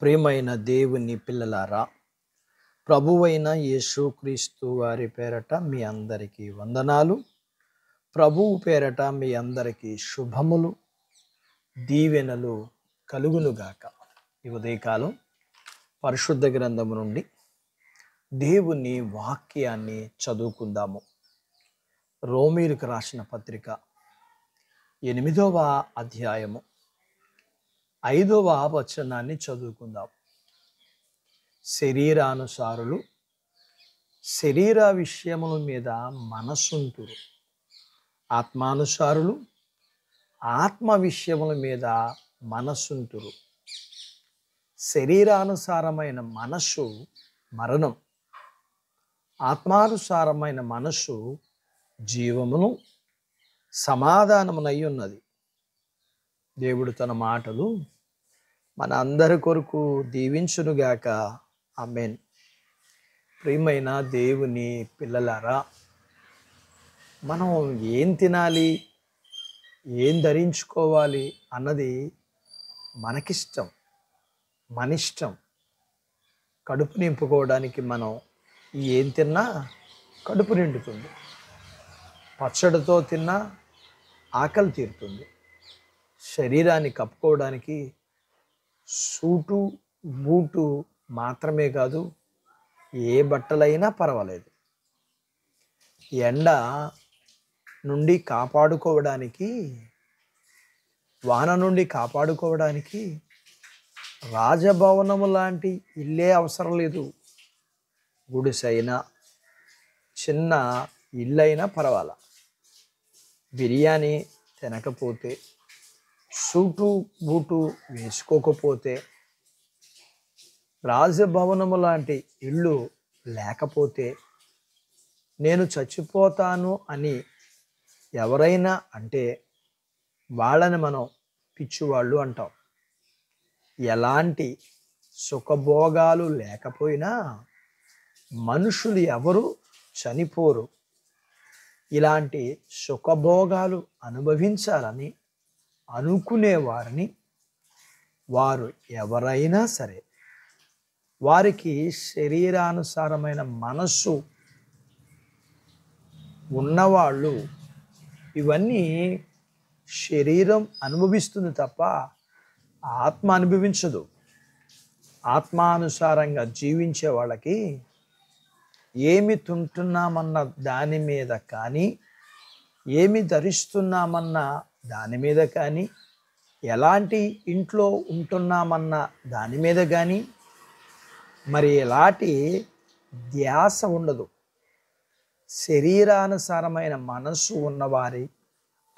ప్రియమైన దేవుని పిల్లలారా, ప్రభువైన యేసుక్రీస్తు వారి పేరట మీ అందరికీ వందనాలు. ప్రభువు పేరట మీ అందరికీ శుభములు, దీవెనలు కలుగునుగాక. ఈ ఉదయకాలం పరిశుద్ధ గ్రంథము నుండి దేవుని వాక్యాన్ని చదువుకుందాము. రోమీయులకు రాసిన పత్రిక 8వ అధ్యాయము 5వ వచనాన్ని చదువుకుందాం. శరీరానుసారులు శరీర విషయముల మీద మనసుంటురు, ఆత్మానుసారులు ఆత్మ విషయముల మీద మనసుంటురు. శరీరానుసారమైన మనస్సు మరణం, ఆత్మానుసారమైన మనస్సు జీవమును సమాధానమునై ఉన్నది. దేవుడు తన మాటలు మన అందరి కొరకు దీవించునుగాక. ఆమేన్. ప్రియమైన దేవుని పిల్లలారా, మనం ఏం తినాలి, ఏం ధరించుకోవాలి అన్నది మనకిష్టం, మన ఇష్టం. కడుపు నింపుకోవడానికి మనం ఏం తిన్నా కడుపు నిండుతుంది, పచ్చడితో తిన్నా ఆకలి తీరుతుంది. శరీరాన్ని కప్పుకోవడానికి సూటు బూటు మాత్రమే కాదు, ఏ బట్టలైనా పర్వాలేదు. ఎండ నుండి కాపాడుకోవడానికి, వాన నుండి కాపాడుకోవడానికి రాజభవనము లాంటి ఇల్లే అవసరం లేదు. గుడిసైనా చిన్న ఇల్లైనా పర్వాలా. బిర్యానీ తినకపోతే, సూటు బూటు వేసుకోకపోతే, రాజభవనము లాంటి ఇల్లు లేకపోతే, నేను చచ్చిపోతాను అని ఎవరైనా అంటే వాళ్ళని మనం పిచ్చివాళ్ళు అంటాం. ఎలాంటి సుఖభోగాలు లేకపోయినా మనుషులు ఎవరు చనిపోరు. ఇలాంటి సుఖభోగాలు అనుభవించాలని అనుకునేవారిని, వారు ఎవరైనా సరే, వారికి శరీరానుసారమైన మనస్సు ఉన్నవాళ్ళు ఇవన్నీ శరీరం అనుభవిస్తుంది తప్ప ఆత్మ అనుభవించదు. ఆత్మానుసారంగా జీవించే వాళ్ళకి ఏమి తింటున్నామన్న దాని మీద కానీ, ఏమి ధరిస్తున్నామన్న దాని మీద కానీ, ఎలాంటి ఇంట్లో ఉంటున్నామన్న దాని మీద కానీ మరి ఎలాంటి ధ్యాస ఉండదు. శరీరానుసారమైన మనస్సు ఉన్నవారి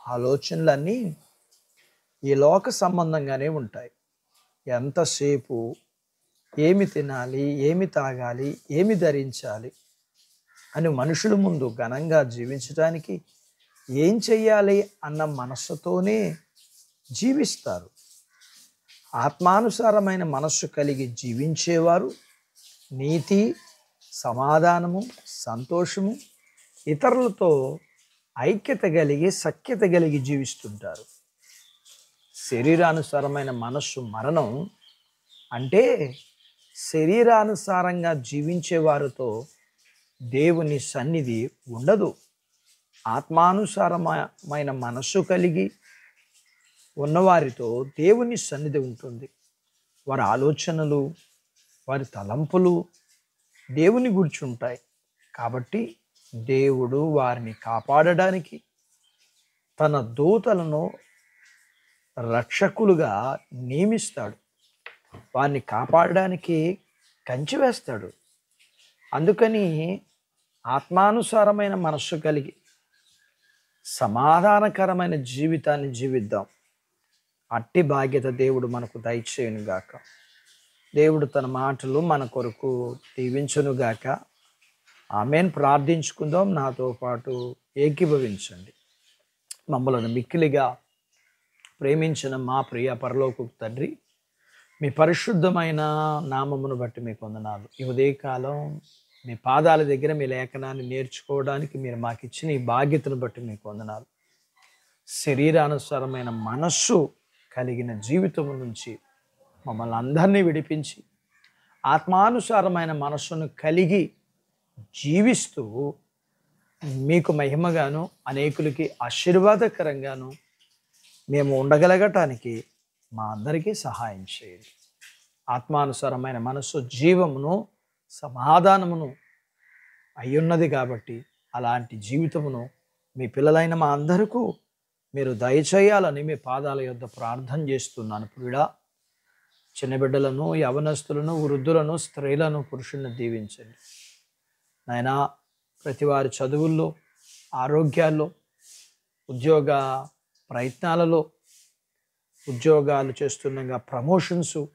ఆలోచనలన్నీ ఈ లోక సంబంధంగానే ఉంటాయి. ఎంతసేపు ఏమి తినాలి, ఏమి తాగాలి, ఏమి ధరించాలి అని మనుషుల ముందు ఘనంగా జీవించడానికి ఏం చెయ్యాలి అన్న మనస్సుతోనే జీవిస్తారు. ఆత్మానుసారమైన మనస్సు కలిగి జీవించేవారు నీతి, సమాధానము, సంతోషము, ఇతరులతో ఐక్యత కలిగి సఖ్యత కలిగి జీవిస్తుంటారు. శరీరానుసారమైన మనస్సు మరణం అంటే శరీరానుసారంగా జీవించే వారితో దేవుని సన్నిధి ఉండదు. ఆత్మానుసారమైన మనస్సు కలిగి ఉన్నవారితో దేవుని సన్నిధి ఉంటుంది. వారి ఆలోచనలు, వారి తలంపులు దేవుని గురించి ఉంటాయి. కాబట్టి దేవుడు వారిని కాపాడడానికి తన దూతలను రక్షకులుగా నియమిస్తాడు. వారిని కాపాడడానికి కంచె వేస్తాడు. అందుకని ఆత్మానుసారమైన మనస్సు కలిగి సమాధానకరమైన జీవితాన్ని జీవిద్దాం. అట్టి బాధ్యత దేవుడు మనకు దయచేయునుగాక. దేవుడు తన మాటలు మన కొరకు దీవించునుగాక. ఆమేన్. ప్రార్థించుకుందాం. నాతో పాటు ఏకీభవించండి. మమ్మలను మిక్కిలిగా ప్రేమించిన మా ప్రియ పరలోకపు తండ్రి, మీ పరిశుద్ధమైన నామమును బట్టి మీకు వందనాలు. ఈ ఉదయకాలం మీ పాదాల దగ్గర మీ లేఖనాన్ని నేర్చుకోవడానికి మీరు మాకు ఇచ్చిన ఈ బాధ్యతను బట్టి మీకు వందనాలు. శరీరానుసారమైన మనస్సు కలిగిన జీవితం నుంచి మమ్మల్ని అందరినీ విడిపించి ఆత్మానుసారమైన మనస్సును కలిగి జీవిస్తూ మీకు మహిమగాను అనేకులకి ఆశీర్వాదకరంగాను మేము ఉండగలగటానికి మా అందరికీ సహాయం చేయండి. ఆత్మానుసారమైన మనస్సు జీవమును సమాధానమును అయ్యున్నది కాబట్టి అలాంటి జీవితమును మీ పిల్లలైన మా అందరికీ మీరు దయచేయాలని మీ పాదాల యొద్ద ప్రార్థన చేస్తున్నాను. ప్రియుడా, చిన్న బిడ్డలను, యవనస్తులను, వృద్ధులను, స్త్రీలను, పురుషులను దీవించండి నాయనా. ప్రతి వారి చదువుల్లో, ఆరోగ్యాల్లో, ఉద్యోగ ప్రయత్నాలలో, ఉద్యోగాలు చేస్తుండగా ప్రమోషన్స్,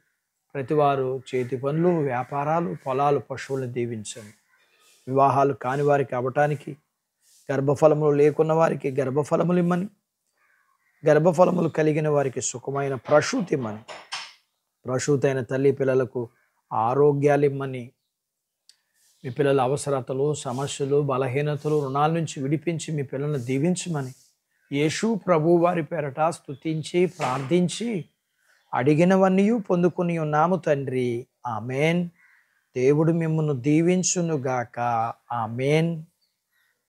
ప్రతివారు చేతి పనులు, వ్యాపారాలు, పొలాలు, పశువులను దీవించండి. వివాహాలు కాని వారికి అవ్వటానికి, గర్భఫలములు లేకున్న వారికి గర్భఫలములు ఇమ్మని, గర్భఫలములు కలిగిన వారికి సుఖమైన ప్రసూతి ఇమ్మని, ప్రసూతైన తల్లి పిల్లలకు ఆరోగ్యాలు ఇమ్మని, మీ పిల్లల అవసరతలు, సమస్యలు, బలహీనతలు, రుణాల నుంచి విడిపించి మీ పిల్లలను దీవించమని యేసు ప్రభు వారి పేరట స్తుతించి ప్రార్థించి అడిగినవన్నీ పొందుకుని ఉన్నాము తండ్రి. ఆమెన్. దేవుడు మిమ్మల్ని దీవించునుగాక. ఆమెన్.